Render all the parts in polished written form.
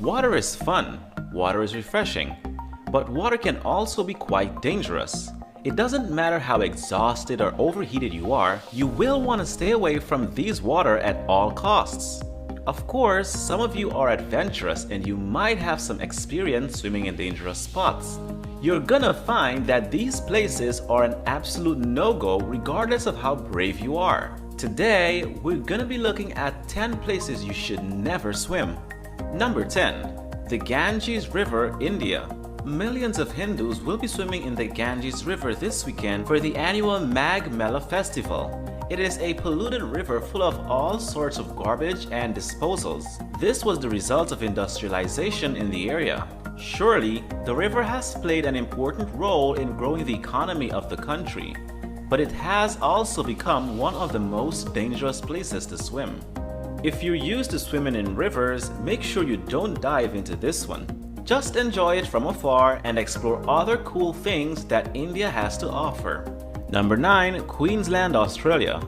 Water is fun, water is refreshing, but water can also be quite dangerous. It doesn't matter how exhausted or overheated you are, you will want to stay away from these water at all costs. Of course, some of you are adventurous and you might have some experience swimming in dangerous spots. You're gonna find that these places are an absolute no-go regardless of how brave you are. Today, we're gonna be looking at 10 places you should never swim. Number 10. The Ganges River, India. Millions of Hindus will be swimming in the Ganges River this weekend for the annual Magh Mela Festival. It is a polluted river full of all sorts of garbage and disposals. This was the result of industrialization in the area. Surely, the river has played an important role in growing the economy of the country, but it has also become one of the most dangerous places to swim. If you're used to swimming in rivers, make sure you don't dive into this one. Just enjoy it from afar and explore other cool things that India has to offer. Number 9. Queensland, Australia.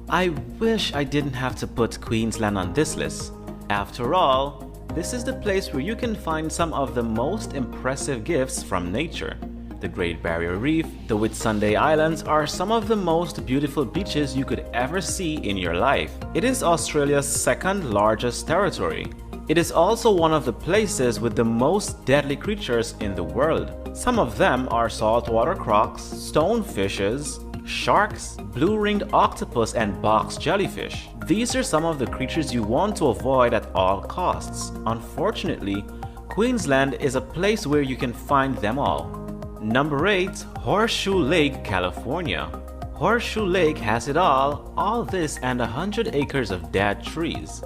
I wish I didn't have to put Queensland on this list. After all, this is the place where you can find some of the most impressive gifts from nature. The Great Barrier Reef, the Whitsunday Islands are some of the most beautiful beaches you could ever see in your life. It is Australia's second largest territory. It is also one of the places with the most deadly creatures in the world. Some of them are saltwater crocs, stonefishes, sharks, blue-ringed octopus, and box jellyfish. These are some of the creatures you want to avoid at all costs. Unfortunately, Queensland is a place where you can find them all. Number 8. Horseshoe Lake, California. Horseshoe Lake has it all this and 100 acres of dead trees.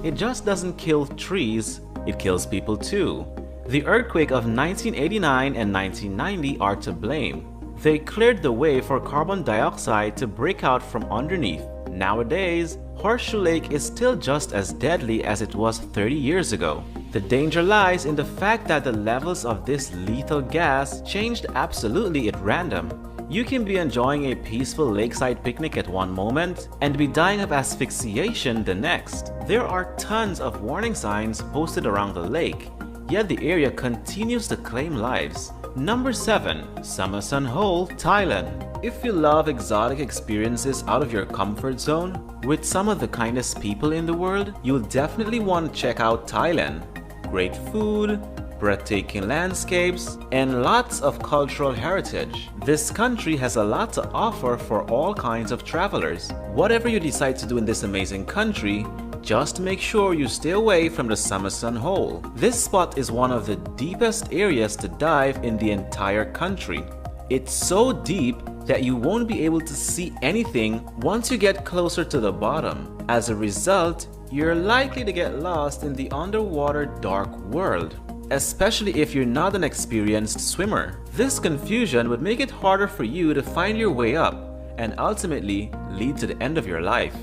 It just doesn't kill trees, it kills people too. The earthquake of 1989 and 1990 are to blame. They cleared the way for carbon dioxide to break out from underneath. Nowadays, Horseshoe Lake is still just as deadly as it was 30 years ago. The danger lies in the fact that the levels of this lethal gas changed absolutely at random. You can be enjoying a peaceful lakeside picnic at one moment and be dying of asphyxiation the next. There are tons of warning signs posted around the lake, yet the area continues to claim lives. Number 7. SAMAESAN Hole, Thailand. If you love exotic experiences out of your comfort zone with some of the kindest people in the world, you'll definitely want to check out Thailand. Great food, breathtaking landscapes, and lots of cultural heritage. This country has a lot to offer for all kinds of travelers. Whatever you decide to do in this amazing country, just make sure you stay away from the SAMAESAN Hole. This spot is one of the deepest areas to dive in the entire country. It's so deep that you won't be able to see anything once you get closer to the bottom. As a result, you're likely to get lost in the underwater dark world, especially if you're not an experienced swimmer. This confusion would make it harder for you to find your way up and ultimately lead to the end of your life.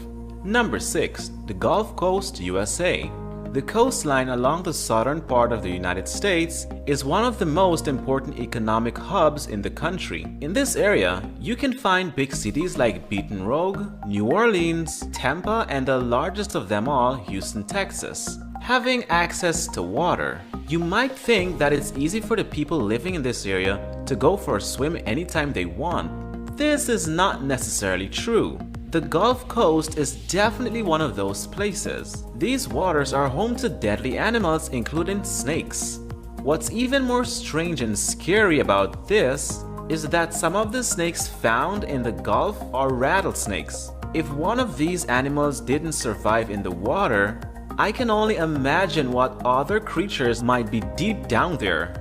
Number 6. The Gulf Coast, USA. The coastline along the southern part of the United States is one of the most important economic hubs in the country. In this area, you can find big cities like Baton Rouge, New Orleans, Tampa, and the largest of them all, Houston, Texas. Having access to water, you might think that it's easy for the people living in this area to go for a swim anytime they want. This is not necessarily true. The Gulf Coast is definitely one of those places. These waters are home to deadly animals including snakes. What's even more strange and scary about this is that some of the snakes found in the Gulf are rattlesnakes. If one of these animals didn't survive in the water, I can only imagine what other creatures might be deep down there.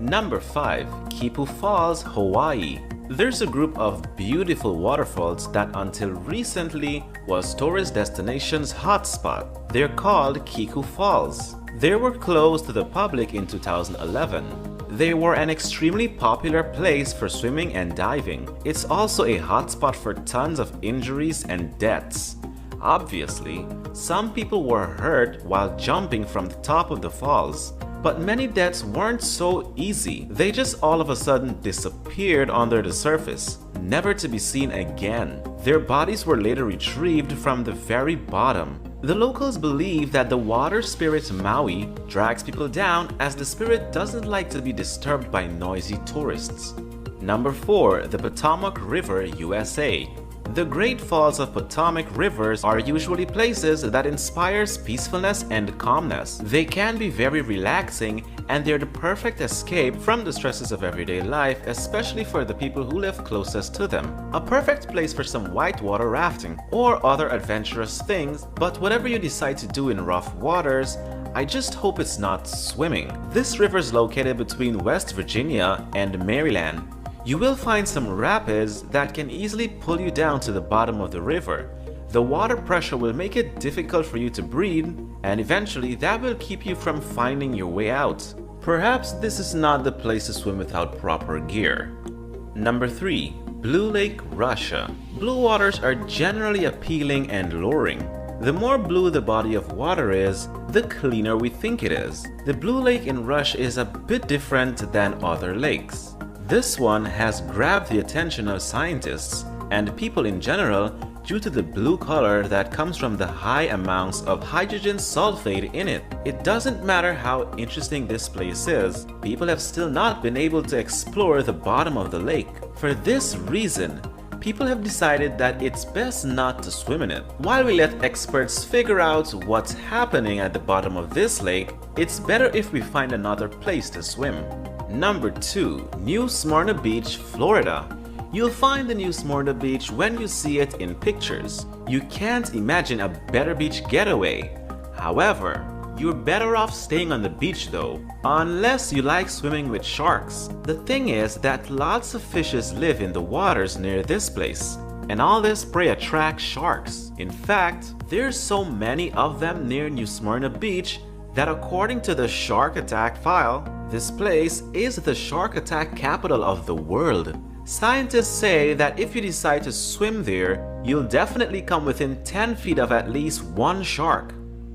Number 5. KIVU Falls, Hawaii. There's a group of beautiful waterfalls that until recently was tourist destination's hotspot. They're called KIVU Falls. They were closed to the public in 2011. They were an extremely popular place for swimming and diving. It's also a hotspot for tons of injuries and deaths. Obviously, some people were hurt while jumping from the top of the falls. But many deaths weren't so easy. They just all of a sudden disappeared under the surface, never to be seen again. Their bodies were later retrieved from the very bottom. The locals believe that the water spirit Maui drags people down as the spirit doesn't like to be disturbed by noisy tourists. Number 4. The Potomac River, USA. The Great Falls of Potomac rivers are usually places that inspires peacefulness and calmness. They can be very relaxing and they're the perfect escape from the stresses of everyday life, especially for the people who live closest to them. A perfect place for some whitewater rafting or other adventurous things, but whatever you decide to do in rough waters, I just hope it's not swimming. This river is located between West Virginia and Maryland. You will find some rapids that can easily pull you down to the bottom of the river. The water pressure will make it difficult for you to breathe, and eventually that will keep you from finding your way out. Perhaps this is not the place to swim without proper gear. Number 3. Blue Lake, Russia. Blue waters are generally appealing and luring. The more blue the body of water is, the cleaner we think it is. The Blue Lake in Russia is a bit different than other lakes. This one has grabbed the attention of scientists and people in general due to the blue color that comes from the high amounts of hydrogen sulfate in it. It doesn't matter how interesting this place is, people have still not been able to explore the bottom of the lake. For this reason, people have decided that it's best not to swim in it. While we let experts figure out what's happening at the bottom of this lake, it's better if we find another place to swim. Number 2. New Smyrna Beach, Florida. You'll find the New Smyrna Beach when you see it in pictures. You can't imagine a better beach getaway. However, you're better off staying on the beach though, unless you like swimming with sharks. The thing is that lots of fishes live in the waters near this place, and all this prey attracts sharks. In fact, there's so many of them near New Smyrna Beach that according to the shark attack file, this place is the shark attack capital of the world. Scientists say that if you decide to swim there, you'll definitely come within 10 feet of at least one shark.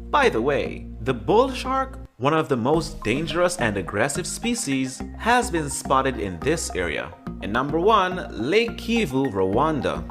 By the way, the bull shark, one of the most dangerous and aggressive species, has been spotted in this area. And number 1, Lake Kivu, Rwanda.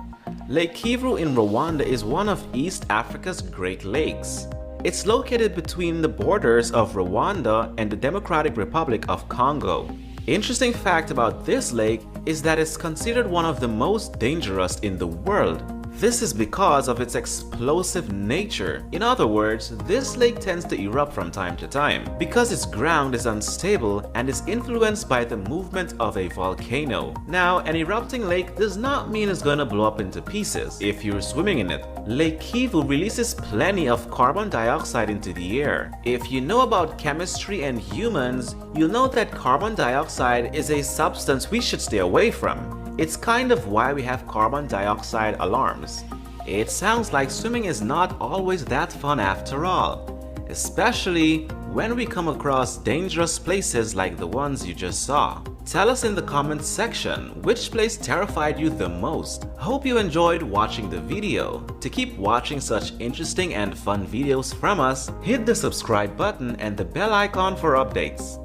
Lake Kivu in Rwanda is one of East Africa's Great Lakes. It's located between the borders of Rwanda and the Democratic Republic of Congo. Interesting fact about this lake is that it's considered one of the most dangerous in the world. This is because of its explosive nature. In other words, this lake tends to erupt from time to time because its ground is unstable and is influenced by the movement of a volcano. Now, an erupting lake does not mean it's gonna blow up into pieces if you're swimming in it. Lake Kivu releases plenty of carbon dioxide into the air. If you know about chemistry and humans, you'll know that carbon dioxide is a substance we should stay away from. It's kind of why we have carbon dioxide alarms. It sounds like swimming is not always that fun after all, especially when we come across dangerous places like the ones you just saw. Tell us in the comments section which place terrified you the most. Hope you enjoyed watching the video. To keep watching such interesting and fun videos from us, hit the subscribe button and the bell icon for updates.